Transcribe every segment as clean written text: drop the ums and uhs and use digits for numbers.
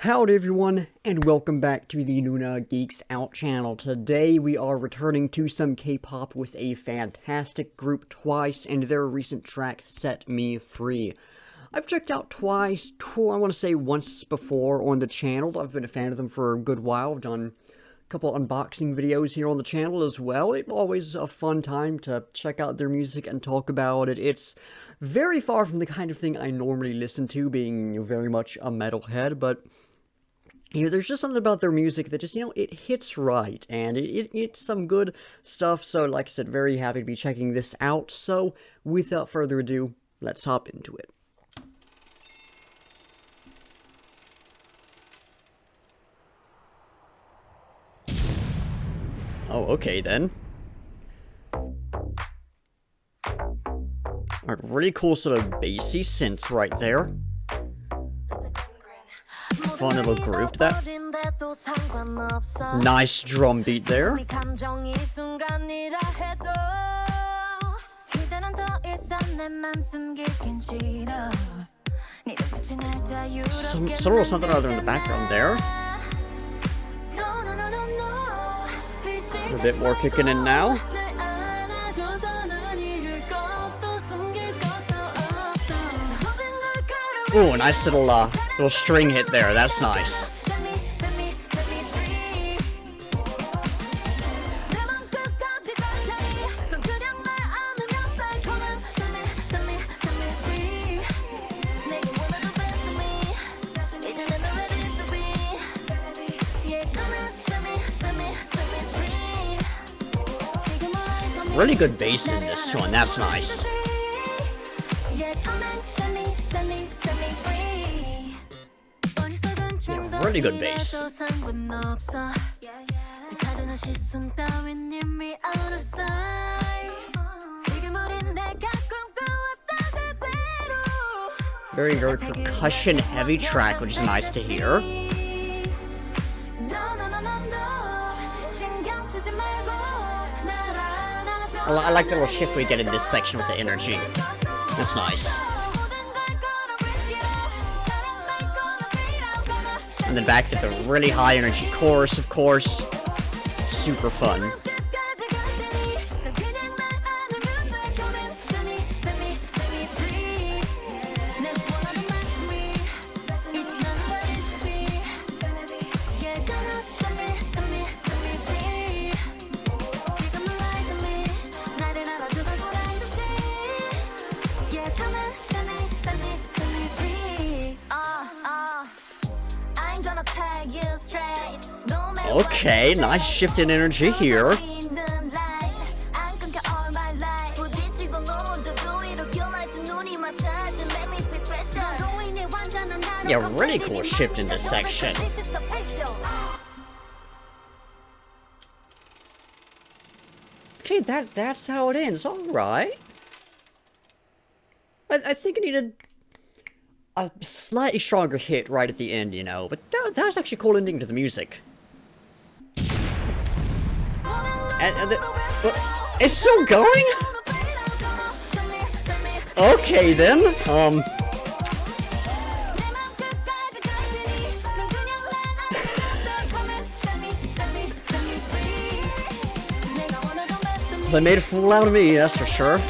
Howdy everyone, and welcome back to the Luna Geeks Out channel. Today we are returning to some K-pop with a fantastic group, Twice, and their recent track, Set Me Free. I've checked out Twice, I want to say once before on the channel. I've been a fan of them for a good while. I've done a couple unboxing videos here on the channel as well. It's always a fun time to check out their music and talk about it. It's very far from the kind of thing I normally listen to, being very much a metalhead, but there's just something about their music that just, it hits right, and it's some good stuff. So, like I said, very happy to be checking this out. So, without further ado, let's hop into it. Oh, okay then. Alright, really cool sort of bassy synth right there. Fun little groove to that. Nice drum beat there. Some little something or other in the background there. A bit more kicking in now. Ooh, a nice little string hit there. That's nice. Really good bass in this one. That's nice. Really good bass. Very percussion heavy track, which is nice to hear. I like the little shift we get in this section with the energy. That's nice. And then back to the really high energy chorus, of course. Super fun. Okay, nice shift in energy here. Yeah, really cool shift in this section. Okay, that's how it ends. Alright. I think it needed a slightly stronger hit right at the end, but that was actually a cool ending to the music. It's still going? Okay then, They made a fool out of me, that's for sure.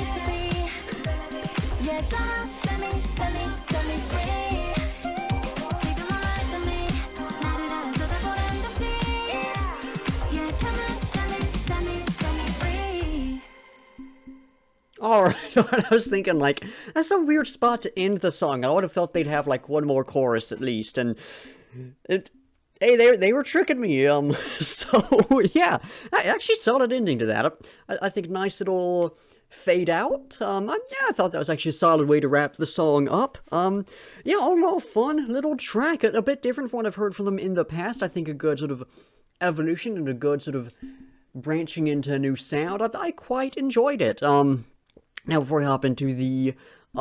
Alright, I was thinking, like, that's a weird spot to end the song. I would have thought they'd have, like, one more chorus at least, and hey, they were tricking me, so, yeah, actually solid ending to that. I think nice little fade out. Yeah, I thought that was actually a solid way to wrap the song up. Yeah, all in all, fun little track, a bit different from what I've heard from them in the past. I think a good sort of evolution and a good sort of branching into a new sound. I quite enjoyed it. Now, before we hop into the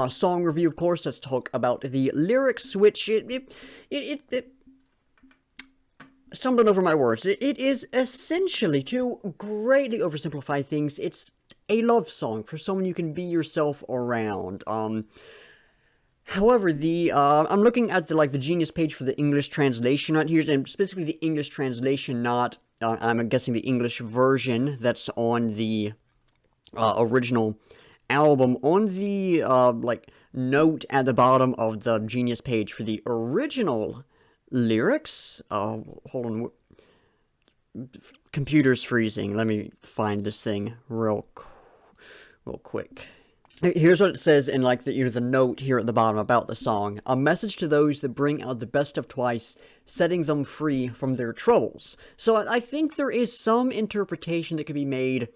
song review, of course, let's talk about the lyrics, which stumbling over my words. It is essentially, to greatly oversimplify things, it's a love song for someone you can be yourself around. However, I'm looking at the Genius page for the English translation right here, and specifically the English translation, not I'm guessing the English version that's on the original album. On the note at the bottom of the Genius page for the original lyrics. Hold on, computer's freezing. Let me find this thing real quick. Here's what it says in the note here at the bottom about the song. A message to those that bring out the best of Twice, setting them free from their troubles. So I think there is some interpretation that could be made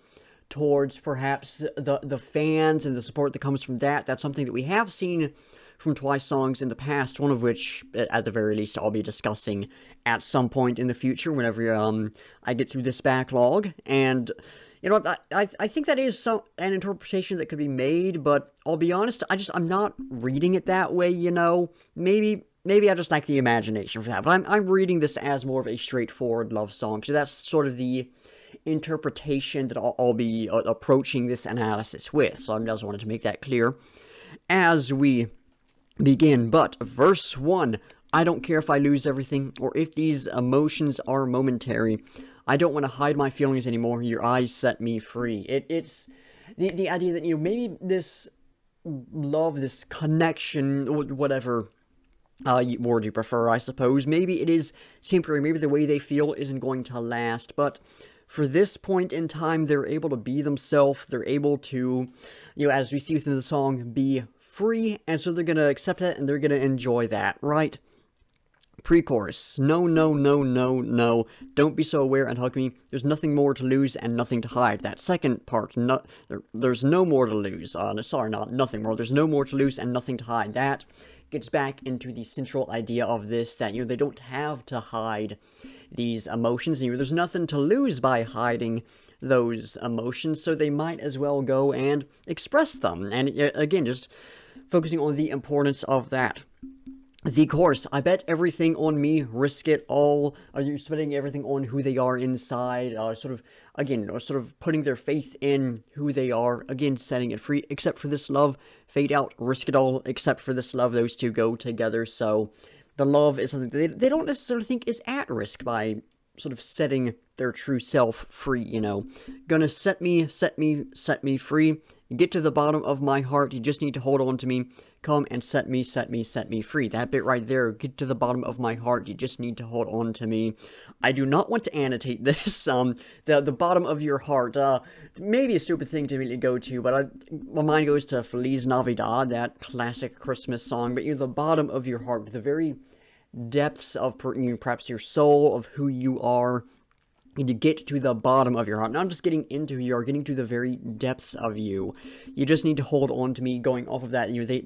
towards perhaps the fans and the support that comes from that. That's something that we have seen from Twice songs in the past, one of which, at the very least, I'll be discussing at some point in the future whenever I get through this backlog. And you know what, I think that is an interpretation that could be made, but I'll be honest, I'm not reading it that way, you know. Maybe I just lack the imagination for that, but I'm reading this as more of a straightforward love song, so that's sort of the interpretation that I'll be approaching this analysis with, so I just wanted to make that clear as we begin. But verse 1, I don't care if I lose everything, or if these emotions are momentary. I don't want to hide my feelings anymore. Your eyes set me free. It's the idea that, you know, maybe this love, this connection, whatever word you prefer, I suppose, maybe it is temporary. Maybe the way they feel isn't going to last. But for this point in time, they're able to be themselves. They're able to, you know, as we see within the song, be free. And so they're going to accept that and they're going to enjoy that, right? Pre-chorus. No, no, no, no, no. Don't be so aware and hug me. There's nothing more to lose and nothing to hide. That second part, there's no more to lose. Sorry, not nothing more. There's no more to lose and nothing to hide. That gets back into the central idea of this, that, you know, they don't have to hide these emotions. You know, there's nothing to lose by hiding those emotions, so they might as well go and express them. And again, just focusing on the importance of that. The chorus, I bet everything on me, risk it all. Are you spending everything on who they are inside? Sort of putting their faith in who they are. Again, setting it free. Except for this love, fade out, risk it all. Except for this love, those two go together. So the love is something they don't necessarily think is at risk by sort of setting their true self free, you know. Gonna set me free. Get to the bottom of my heart. You just need to hold on to me. Come and set me free. That bit right there. Get to the bottom of my heart. You just need to hold on to me. I do not want to annotate this. The bottom of your heart. Maybe a stupid thing to really go to, but my mind goes to Feliz Navidad, that classic Christmas song. But, you know, the bottom of your heart, the very depths of perhaps your soul, of who you are. You need to get to the bottom of your heart. Not just getting into who you are, getting to the very depths of you. You just need to hold on to me. Going off of that, you know,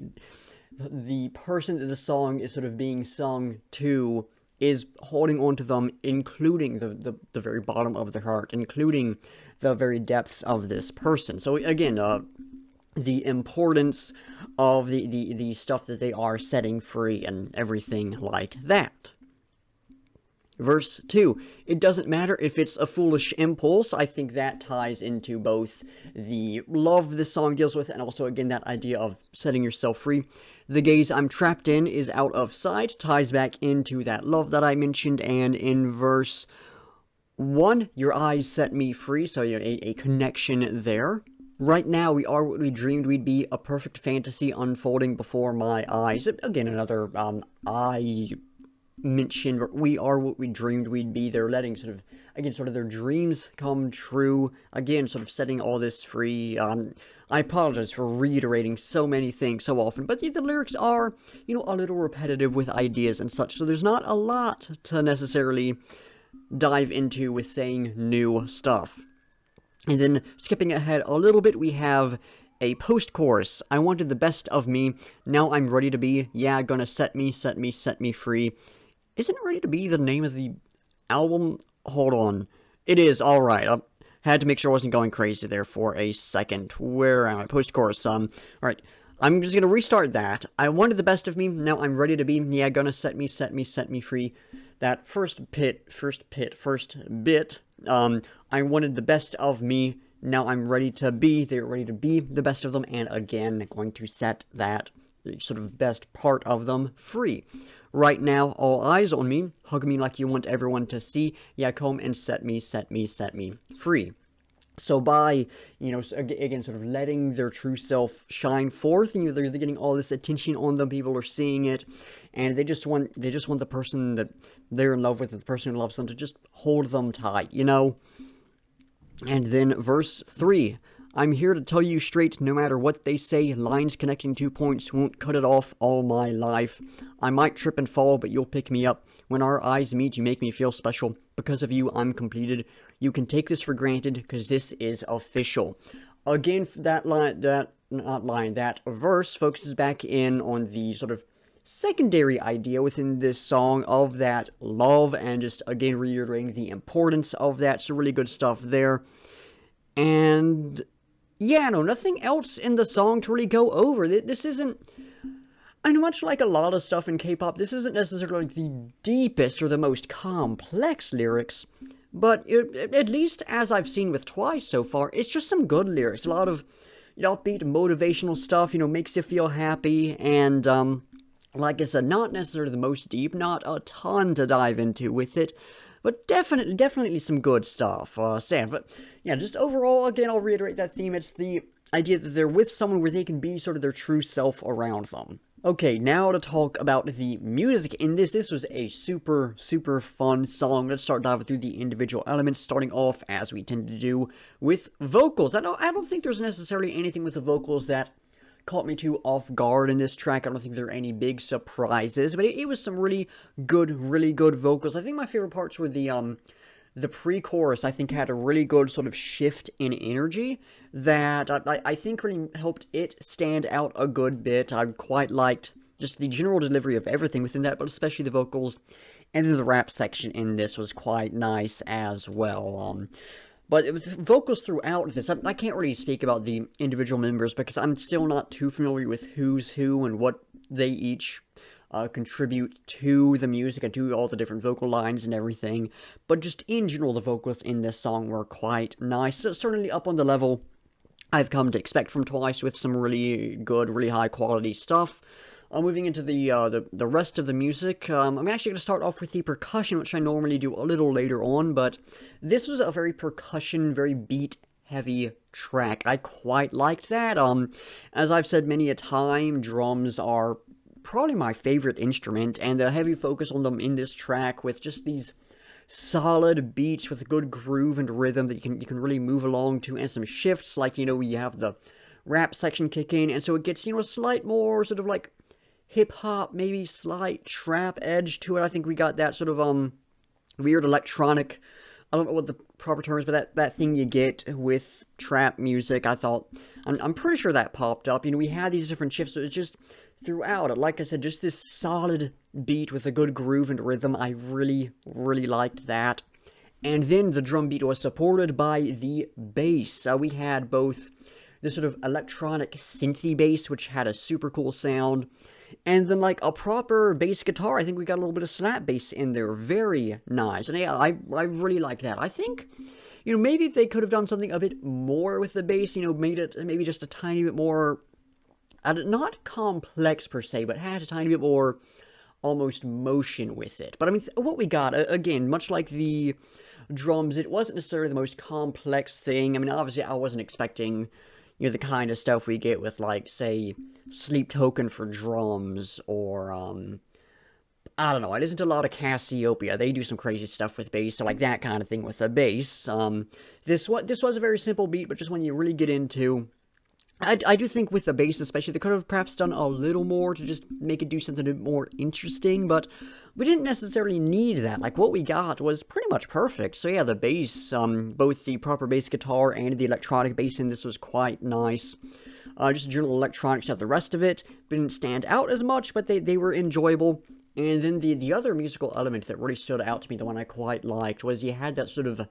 the person that the song is sort of being sung to is holding on to them, including the very bottom of their heart, including the very depths of this person. So again, the importance of the stuff that they are setting free and everything like that. Verse 2, it doesn't matter if it's a foolish impulse. I think that ties into both the love this song deals with and also, again, that idea of setting yourself free. The gaze I'm trapped in is out of sight, ties back into that love that I mentioned. And in verse 1, your eyes set me free, so, you know, a connection there. Right now, we are what we dreamed we'd be, a perfect fantasy unfolding before my eyes. Again, another mentioned we are what we dreamed we'd be. They're letting sort of their dreams come true. Again, sort of setting all this free. I apologize for reiterating so many things so often, but the lyrics are, you know, a little repetitive with ideas and such, so there's not a lot to necessarily dive into with saying new stuff. And then skipping ahead a little bit, we have a post-chorus. I wanted the best of me. Now I'm ready to be. Yeah, gonna set me free. Isn't Ready to Be the name of the album? Hold on. It is, alright. I had to make sure I wasn't going crazy there for a second. Where am I? Post-chorus. Alright. I'm just gonna restart that. I wanted the best of me. Now I'm ready to be. Yeah, gonna set me free. That first bit. I wanted the best of me. Now I'm ready to be. They're ready to be the best of them. And again, going to set that sort of best part of them, free. Right now, all eyes on me, hug me like you want everyone to see, yeah, come and set me free. So by, again, sort of letting their true self shine forth, they're getting all this attention on them, people are seeing it, and they just want the person that they're in love with, the person who loves them, to just hold them tight, And then verse 3, I'm here to tell you straight, no matter what they say, lines connecting 2 points won't cut it off all my life. I might trip and fall, but you'll pick me up. When our eyes meet, you make me feel special. Because of you, I'm completed. You can take this for granted, because this is official. Again, that verse focuses back in on the sort of secondary idea within this song of that love, and just, again, reiterating the importance of that. So really good stuff there. And yeah, no, nothing else in the song to really go over. This isn't, and much like a lot of stuff in K-pop, this isn't necessarily the deepest or the most complex lyrics, but at least as I've seen with Twice so far, it's just some good lyrics. A lot of upbeat, motivational stuff, makes you feel happy, and like I said, not necessarily the most deep, not a ton to dive into with it, but definitely some good stuff, Sam. But yeah, just overall, again, I'll reiterate that theme. It's the idea that they're with someone where they can be sort of their true self around them. Okay, now to talk about the music in this. This was a super fun song. Let's start diving through the individual elements, starting off, as we tend to do, with vocals. I don't think there's necessarily anything with the vocals that caught me too off guard in this track. I don't think there are any big surprises, but it was some really good vocals. I think my favorite parts were the pre-chorus. I think had a really good sort of shift in energy that I think really helped it stand out a good bit. I quite liked just the general delivery of everything within that, but especially the vocals, and then the rap section in this was quite nice as well. But it was vocals throughout this. I can't really speak about the individual members because I'm still not too familiar with who's who and what they each contribute to the music and to all the different vocal lines and everything. But just in general, the vocals in this song were quite nice. So certainly up on the level I've come to expect from Twice, with some really good, really high quality stuff. Moving into the rest of the music, I'm actually going to start off with the percussion, which I normally do a little later on, but this was a very percussion, very beat-heavy track. I quite liked that. As I've said many a time, drums are probably my favorite instrument, and the heavy focus on them in this track with just these solid beats with a good groove and rhythm that you can really move along to, and some shifts, like, you have the rap section kick in, and so it gets, a slight more sort of like hip-hop, maybe slight trap edge to it. I think we got that sort of weird electronic, I don't know what the proper term is, but that thing you get with trap music. I'm pretty sure that popped up. We had these different shifts, so it's just throughout it, like I said, just this solid beat with a good groove and rhythm. I really liked that. And then the drum beat was supported by the bass. We had both this sort of electronic synthy bass, which had a super cool sound, and then like a proper bass guitar. I think we got a little bit of slap bass in there. Very nice. And yeah, I really like that. I think, maybe they could have done something a bit more with the bass, made it maybe just a tiny bit more, not complex per se, but had a tiny bit more almost motion with it. But I mean, what we got, again, much like the drums, it wasn't necessarily the most complex thing. I mean, obviously I wasn't expecting, the kind of stuff we get with, like, say, Sleep Token for drums, or, I don't know, I listen to a lot of Cassiopeia. They do some crazy stuff with bass, so like that kind of thing with the bass. This was a very simple beat, but just when you really get into, I do think with the bass especially, they could have perhaps done a little more to just make it do something a bit more interesting, but we didn't necessarily need that. Like, what we got was pretty much perfect. So yeah, the bass, both the proper bass guitar and the electronic bass in this was quite nice. Just general electronic stuff. The rest of it didn't stand out as much, but they were enjoyable. And then the other musical element that really stood out to me, the one I quite liked, was you had that sort of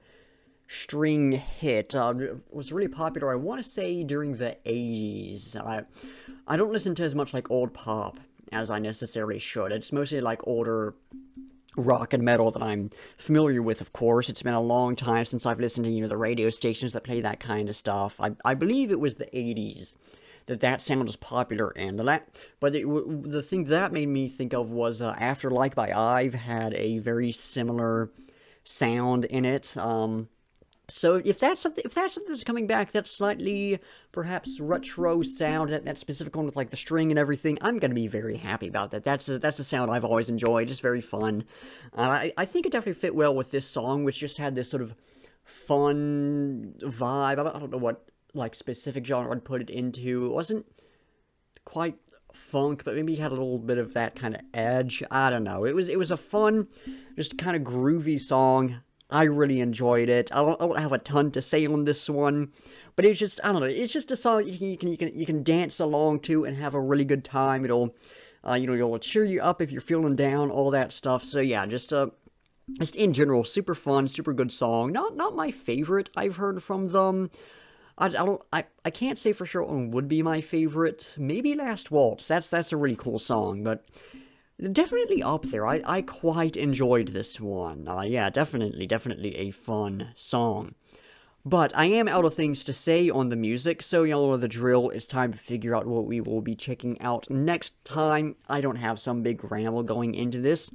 string hit. It was really popular, I want to say, during the 80s. I don't listen to as much like old pop as I necessarily should. It's mostly like older rock and metal that I'm familiar with, of course. It's been a long time since I've listened to, the radio stations that play that kind of stuff. I believe it was the 80s that sound is popular, and but the thing that made me think of was After Like by Ive had a very similar sound in it. So if that's something that's coming back, that's slightly perhaps retro sound, that specific one with like the string and everything, I'm gonna be very happy about that. That's a sound I've always enjoyed. It's very fun. I think it definitely fit well with this song, which just had this sort of fun vibe. I don't know what like specific genre I'd put it into. It wasn't quite funk, but maybe it had a little bit of that kind of edge. I don't know. It was a fun, just kind of groovy song. I really enjoyed it. I don't have a ton to say on this one, but it's just, I don't know, it's just a song you can dance along to and have a really good time. It'll it'll cheer you up if you're feeling down, all that stuff. So yeah, just in general, super fun, super good song. Not my favorite I've heard from them. I can't say for sure one would be my favorite. Maybe Last Waltz. That's a really cool song, but definitely up there. I quite enjoyed this one. Yeah, definitely a fun song. But I am out of things to say on the music, so y'all know the drill. It's time to figure out what we will be checking out next time. I don't have some big ramble going into this.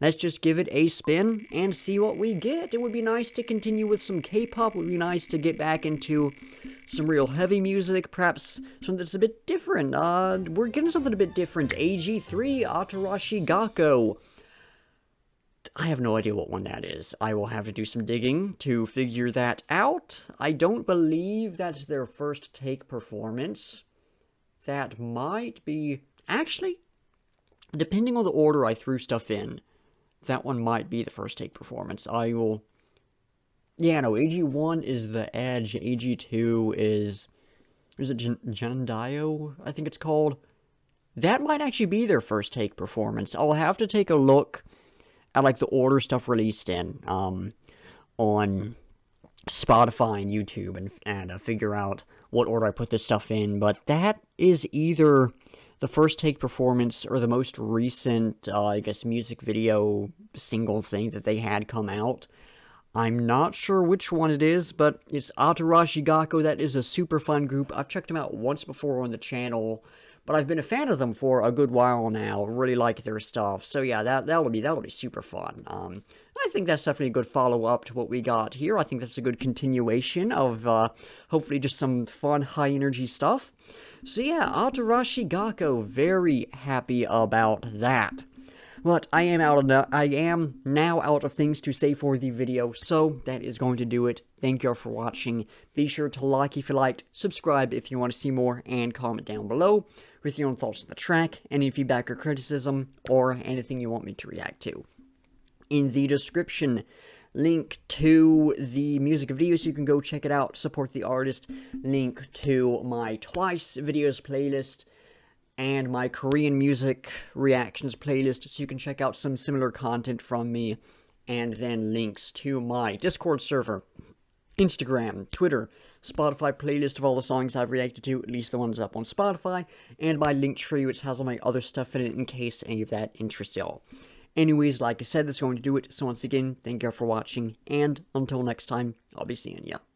Let's just give it a spin and see what we get. It would be nice to continue with some K-pop. It would be nice to get back into some real heavy music, perhaps something that's a bit different. We're getting something a bit different. AG3, Atarashi Gakko. I have no idea what one that is. I will have to do some digging to figure that out. I don't believe that's their first take performance. That might be... Actually, depending on the order I threw stuff in, that one might be the first take performance. I will... Yeah, no, AG1 is the Edge. AG2 is... Is it Jandayo, I think it's called? That might actually be their first take performance. I'll have to take a look at, like, the order stuff released in, on Spotify and YouTube and figure out what order I put this stuff in. But that is either the first take performance or the most recent, I guess, music video single thing that they had come out. I'm not sure which one it is, but it's Atarashi Gakko. That is a super fun group. I've checked them out once before on the channel, but I've been a fan of them for a good while now. Really like their stuff. So yeah, that'll be super fun. I think that's definitely a good follow-up to what we got here. I think that's a good continuation of, hopefully just some fun, high-energy stuff. So yeah, Atarashi Gakko, very happy about that. But I am now out of things to say for the video, so that is going to do it. Thank you all for watching. Be sure to like if you liked, subscribe if you want to see more, and comment down below with your own thoughts on the track, any feedback or criticism, or anything you want me to react to. In the description, link to the music video so you can go check it out, support the artist, link to my Twice videos playlist, and my Korean music reactions playlist so you can check out some similar content from me, and then links to my Discord server, Instagram, Twitter, Spotify playlist of all the songs I've reacted to, at least the ones up on Spotify, and my link tree which has all my other stuff in it in case any of that interests y'all. Anyways, like I said, that's going to do it. So once again, thank you all for watching, and until next time, I'll be seeing ya.